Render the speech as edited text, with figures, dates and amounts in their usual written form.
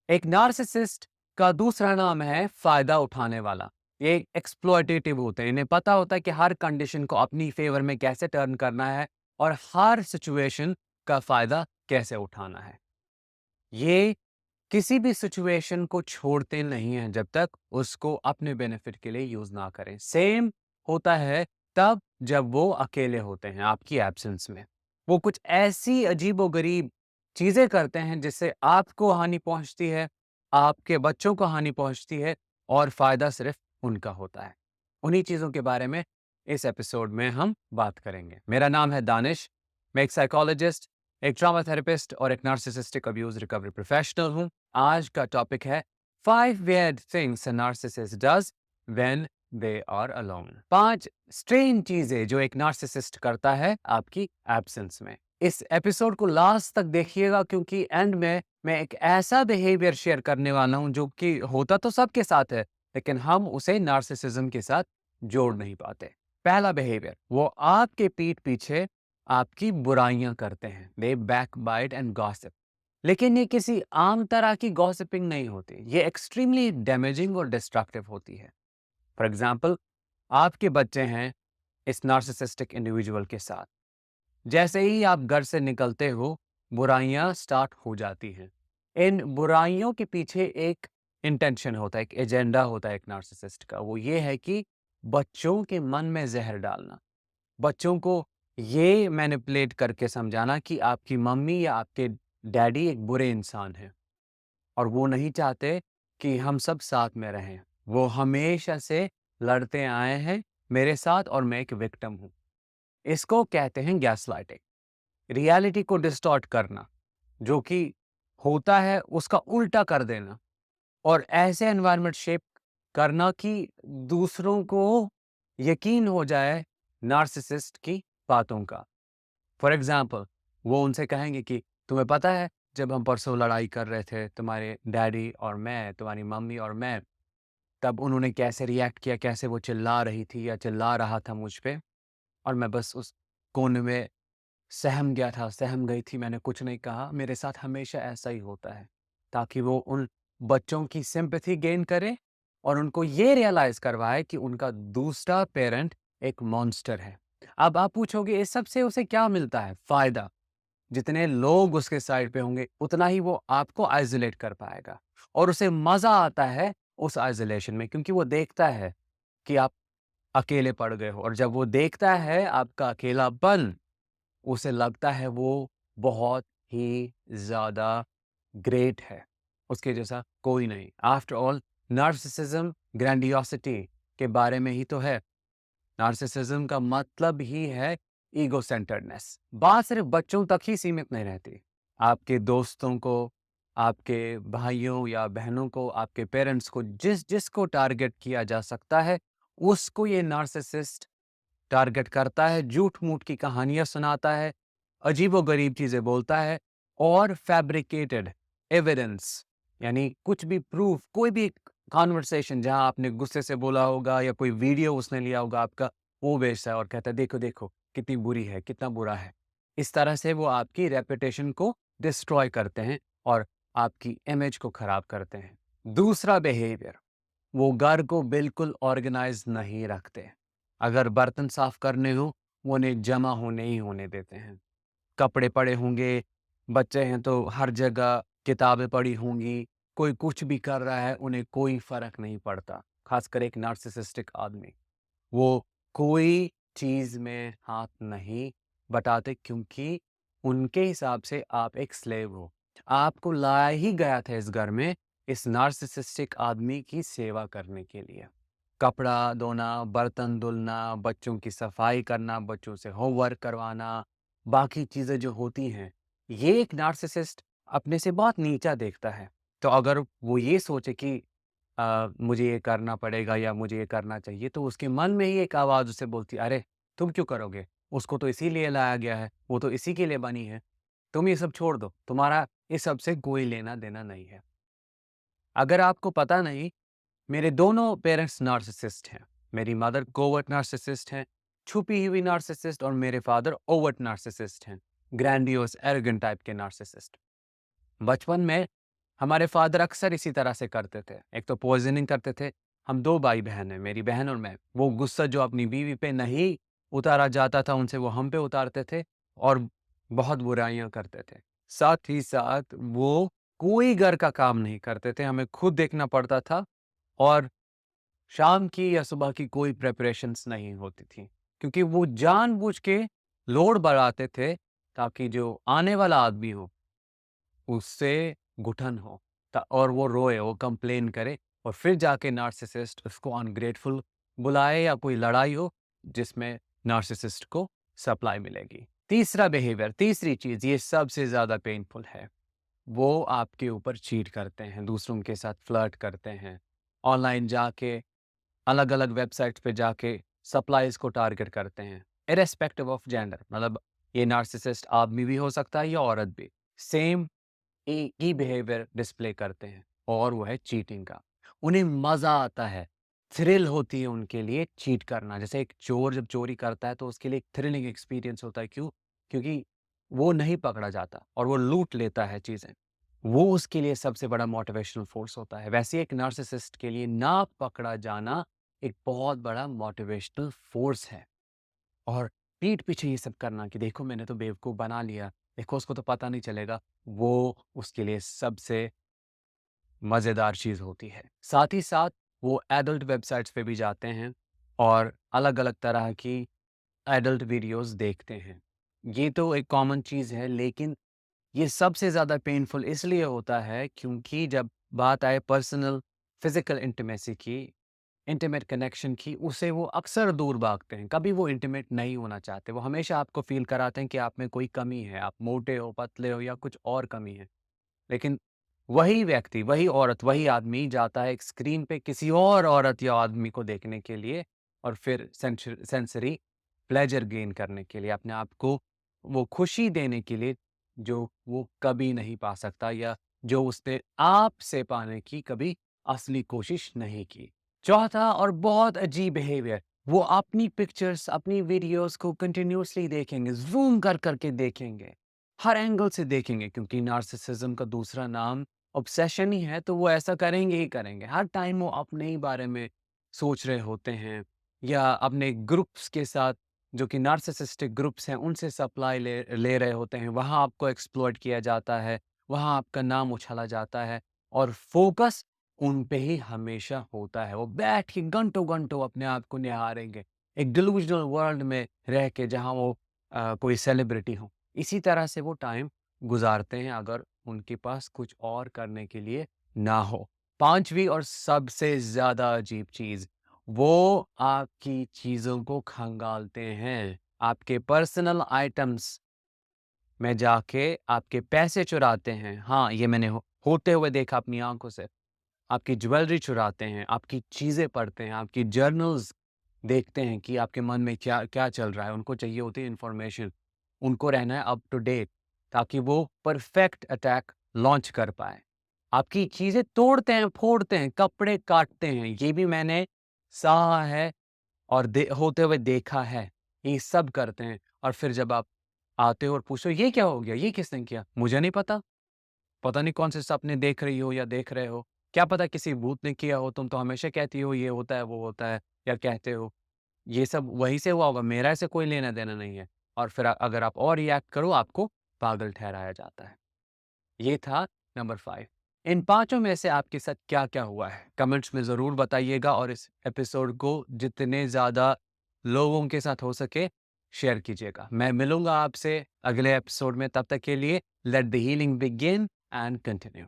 एक नार्सिसिस्ट का दूसरा नाम है फायदा उठाने वाला। ये एक्सप्लॉयटेटिव होते हैं। इन्हें पता होता है कि हर कंडीशन को अपनी फेवर में कैसे टर्न करना है और हर सिचुएशन का फायदा कैसे उठाना है। ये किसी भी सिचुएशन को छोड़ते नहीं हैं जब तक उसको अपने बेनिफिट के लिए यूज ना करें। सेम होता है तब जब वो अकेले होते हैं आपकी एब्सेंस में। वो कुछ ऐसी अजीबोगरीब चीजें करते हैं जिससे आपको हानि पहुंचती है, आपके बच्चों को हानि पहुंचती है और फायदा सिर्फ उनका होता है। उन्हीं चीजों के बारे में इस एपिसोड में हम बात करेंगे। मेरा नाम है दानिश। मैं एक साइकोलॉजिस्ट, एक ट्रॉमा थेरेपिस्ट और एक नार्सिसिस्टिक अब्यूज रिकवरी प्रोफेशनल हूं। आज का टॉपिक है 5 weird things a narcissist does when they are alone। 5 strange चीजें जो एक नार्सिसिस्ट करता है आपकी एब्सेंस में। इस एपिसोड को लास्ट तक देखिएगा क्योंकि एंड में मैं एक ऐसा बिहेवियर शेयर करने वाला हूं जो कि होता तो सबके साथ है लेकिन हम उसे नार्सिसिज्म के साथ जोड़ नहीं पाते। पहला बिहेवियर, वो आपके पीठ पीछे आपकी बुराइयां करते हैं। दे बैक बाइट एंड गॉसिप। लेकिन ये किसी आम तरह की गॉसिपिंग नहीं होती। ये एक्सट्रीमली डैमेजिंग और डिस्ट्रक्टिव होती है। फॉर एग्जाम्पल, आपके बच्चे हैं इस नार्सिसिस्टिक इंडिविजुअल के साथ। जैसे ही आप घर से निकलते हो, बुराइयां स्टार्ट हो जाती हैं। इन बुराइयों के पीछे एक इंटेंशन होता है, एक एजेंडा होता है एक नार्सिसिस्ट का। वो ये है कि बच्चों के मन में जहर डालना, बच्चों को ये मैनिपुलेट करके समझाना कि आपकी मम्मी या आपके डैडी एक बुरे इंसान हैं और वो नहीं चाहते कि हम सब साथ में रहें। वो हमेशा से लड़ते आए हैं मेरे साथ और मैं एक विक्टिम हूँ। इसको कहते हैं गैसलाइटिंग। रियलिटी को डिस्टॉर्ट करना, जो कि होता है उसका उल्टा कर देना और ऐसे एनवायरनमेंट शेप करना कि दूसरों को यकीन हो जाए नार्सिसिस्ट की बातों का। फॉर एग्जाम्पल, वो उनसे कहेंगे कि तुम्हें पता है जब हम परसों लड़ाई कर रहे थे तुम्हारे डैडी और मैं, तुम्हारी मम्मी और मैं, तब उन्होंने कैसे रिएक्ट किया, कैसे वो चिल्ला रही थी या चिल्ला रहा था मुझ पे और मैं बस उस कोने में सहम गया था, सहम गई थी, मैंने कुछ नहीं कहा। मेरे साथ हमेशा ऐसा ही होता है, ताकि वो उन बच्चों की सिंपैथी गेन करे और उनको ये रियलाइज़ करवाए कि उनका दूसरा पेरेंट एक मॉन्स्टर है। अब आप पूछोगे इस सब से उसे क्या मिलता है? फ़ायदा। जितने लोग उसके साइड पे होंगे, उतना ही वो आपको आइसोलेट कर पाएगा और उसे मज़ा आता है उस आइसोलेशन में क्योंकि वो देखता है कि आप अकेले पड़ गए हो और जब वो देखता है आपका अकेलापन, उसे लगता है वो बहुत ही ज़्यादा ग्रेट है, उसके जैसा कोई नहीं। आफ्टर ऑल, नार्सिसिज्म ग्रैंडियोसिटी के बारे में ही तो है। नार्सिसिज्म का मतलब ही है ईगो सेंटर्डनेस। बात सिर्फ बच्चों तक ही सीमित नहीं रहती। आपके दोस्तों को, आपके भाइयों या बहनों को, आपके पेरेंट्स को, जिसको टारगेट किया जा सकता है, उसको ये नार्सिसिस्ट टारगेट करता है, झूठ-मूठ की कहानियाँ सुनाता है, अजीबो-गरीब चीज़ें बोलता है और फैब्रिकेटेड एविडेंस, यानी कुछ भी प्रूफ, कोई भी कन्वर्सेशन जहाँ आपने गुस्से से बोला होगा या कोई वीडियो उसने लिया होगा आपका, वो भेजता है और कहता है देखो, देखो कितनी बुरी है, कितना बुरा है। इस तरह से वो आपकी रेपुटेशन को डिस्ट्रॉय करते हैं और आपकी इमेज को खराब करते हैं। दूसरा बिहेवियर, वो घर को बिल्कुल ऑर्गेनाइज नहीं रखते। अगर बर्तन साफ करने हो, वो उन्हें जमा होने ही होने देते हैं। कपड़े पड़े होंगे, बच्चे हैं तो हर जगह किताबें पड़ी होंगी, कोई कुछ भी कर रहा है, उन्हें कोई फ़र्क नहीं पड़ता। खासकर एक नार्सिसिस्टिक आदमी। वो कोई चीज़ में हाथ नहीं बटाते क्योंकि उनके हिसाब से आप एक स्लेव हो। आपको लाया ही गया था इस घर में इस नार्सिसिस्टिक आदमी की सेवा करने के लिए। कपड़ा धोना, बर्तन धुलना, बच्चों की सफाई करना, बच्चों से होमवर्क करवाना, बाकी चीज़ें जो होती हैं, ये एक नार्सिसिस्ट अपने से बहुत नीचा देखता है। तो अगर वो ये सोचे कि मुझे ये करना पड़ेगा या मुझे ये करना चाहिए, तो उसके मन में ही एक आवाज़ उसे बोलती है, "अरे! तुम क्यों करोगे? उसको तो इसीलिए लाया गया है, वो तो इसी के लिए बनी है। तुम ये सब छोड़ दो, तुम्हारा इस सब से कोई लेना-देना नहीं है।" अगर आपको पता नहीं, मेरे दोनों पेरेंट्स नार्सिसिस्ट हैं। मेरी मदर कोवर्ट नार्सिसिस्ट हैं, छुपी हुई नार्सिसिस्ट, और मेरे फादर ओवर्ट नार्सिसिस्ट हैं, ग्रैंडियोस एरोगेंट टाइप के नार्सिसिस्ट। बचपन में हमारे फादर अक्सर इसी तरह से करते थे। एक तो पॉइज़निंग करते थे, हम 2 भाई-बहन हैं, मेरी बहन और मैं। वो गुस्सा जो अपनी बीवी पे नहीं उतारा जाता था उनसे, वो हम पे उतारते थे और बहुत बुराइयाँ करते थे। साथ ही साथ वो कोई घर का काम नहीं करते थे, हमें खुद देखना पड़ता था और शाम की या सुबह की कोई प्रिपरेशंस नहीं होती थी। क्योंकि वो जानबूझ के लोड बढ़ाते थे ताकि जो आने वाला आदमी हो उससे घुटन हो और वो रोए, वो कंप्लेन करे और फिर जाके नार्सिसिस्ट उसको अनग्रेटफुल बुलाए या कोई लड़ाई हो जिसमें नार्सिसिस्ट को सप्लाई मिलेगी। तीसरा बिहेवियर, तीसरी चीज़, ये सबसे ज़्यादा पेनफुल है। वो आपके ऊपर चीट करते हैं, दूसरों के साथ फ्लर्ट करते हैं, ऑनलाइन जाके अलग-अलग वेबसाइट्स पे जाके सप्लाइज़ को टारगेट करते हैं, इर्रेस्पेक्टिव ऑफ जेंडर। मतलब ये नार्सिसिस्ट आदमी भी हो सकता है या औरत भी। सेम एक ही बिहेवियर डिस्प्ले करते हैं और वो है चीटिंग का। उन्हें मज़ा आता है, थ्रिल होती है उनके लिए चीट करना। जैसे एक चोर जब चोरी करता है तो उसके लिए एक थ्रिलिंग एक्सपीरियंस होता है। क्यों? क्योंकि वो नहीं पकड़ा जाता और वो लूट लेता है चीज़ें। वो उसके लिए सबसे बड़ा मोटिवेशनल फ़ोर्स होता है। वैसे ही एक नार्सिसिस्ट के लिए ना पकड़ा जाना एक बहुत बड़ा मोटिवेशनल फ़ोर्स है। और पीठ पीछे ये सब करना कि देखो मैंने तो बेवकूफ़ बना लिया, देखो उसको तो पता नहीं चलेगा, वो उसके लिए सबसे मज़ेदार चीज़ होती है। साथ ही साथ वो एडल्ट वेबसाइट्स पे भी जाते हैं और अलग-अलग तरह की एडल्ट वीडियोज़ देखते हैं। ये तो एक कॉमन चीज़ है, लेकिन ये सबसे ज़्यादा पेनफुल इसलिए होता है क्योंकि जब बात आए पर्सनल फिज़िकल इंटिमेसी की, इंटीमेट कनेक्शन की, उसे वो अक्सर दूर भागते हैं। कभी वो इंटीमेट नहीं होना चाहते। वो हमेशा आपको फ़ील कराते हैं कि आप में कोई कमी है, आप मोटे हो, पतले हो या कुछ और कमी है। लेकिन वही व्यक्ति, वही औरत, वही आदमी जाता है एक स्क्रीन पे किसी और औरत या आदमी को देखने के लिए और फिर सेंसरी प्लेज़र गेन करने के लिए, अपने आप को वो खुशी देने के लिए जो वो कभी नहीं पा सकता या जो उसने आपसे पाने की कभी असली कोशिश नहीं की। चौथा और बहुत अजीब बिहेवियर, वो अपनी पिक्चर्स, अपनी वीडियोज़ को कंटिन्यूअसली देखेंगे, ज़ूम कर के देखेंगे। हर एंगल से देखेंगे क्योंकि नार्सिसिज्म का दूसरा नाम ऑब्सेशन ही है, तो वो ऐसा करेंगे ही करेंगे। हर टाइम वो अपने ही बारे में सोच रहे होते हैं या अपने ग्रुप्स के साथ जो कि नार्सिसिस्टिक ग्रुप्स हैं उनसे सप्लाई ले ले रहे होते हैं। वहाँ आपको एक्सप्लॉइट किया जाता है, वहाँ आपका नाम उछाला जाता है और फ़ोकस उन पे ही हमेशा होता है। वो बैठ के घंटों-घंटों अपने आप को निहारेंगे, एक डिलूज़नल वर्ल्ड में रह के जहाँ वो कोई सेलिब्रिटी हो। इसी तरह से वो टाइम गुज़ारते हैं अगर उनके पास कुछ और करने के लिए ना हो। 5वीं और सबसे ज़्यादा अजीब चीज़, वो आपकी चीज़ों को खंगालते हैं। आपके पर्सनल आइटम्स में जाके आपके पैसे चुराते हैं। हाँ, ये मैंने होते हुए देखा अपनी आँखों से। आपकी ज्वेलरी चुराते हैं, आपकी चीज़ें पढ़ते हैं, आपकी जर्नल्स देखते हैं कि आपके मन में क्या क्या चल रहा है। उनको चाहिए होती है इन्फॉर्मेशन। उनको रहना है अप टू डेट ताकि वो परफेक्ट अटैक लॉन्च कर पाएँ। आपकी चीज़ें तोड़ते हैं, फोड़ते हैं, कपड़े काटते हैं। ये भी मैंने सहा है और होते हुए देखा है। ये सब करते हैं और फिर जब आप आते हो और पूछते हो, "ये क्या हो गया? ये किसने किया?" "मुझे नहीं पता।" पता नहीं कौन से सपने देख रही हो या देख रहे हो। क्या पता किसी भूत ने किया हो, तुम तो हमेशा कहती हो ये होता है, वो होता है या कहते हो। ये सब वहीं से हुआ होगा, मेरा इससे कोई लेना-देना नहीं है। और फिर अगर आप और रिएक्ट करो आपको पागल ठहराया जाता है। ये था नंबर 5। इन पाँचों में से आपके साथ क्या-क्या हुआ है? कमेंट्स में ज़रूर बताइएगा और इस एपिसोड को जितने ज़्यादा लोगों के साथ हो सके शेयर कीजिएगा। मैं मिलूँगा आपसे अगले एपिसोड में, तब तक के लिए let the healing begin and continue.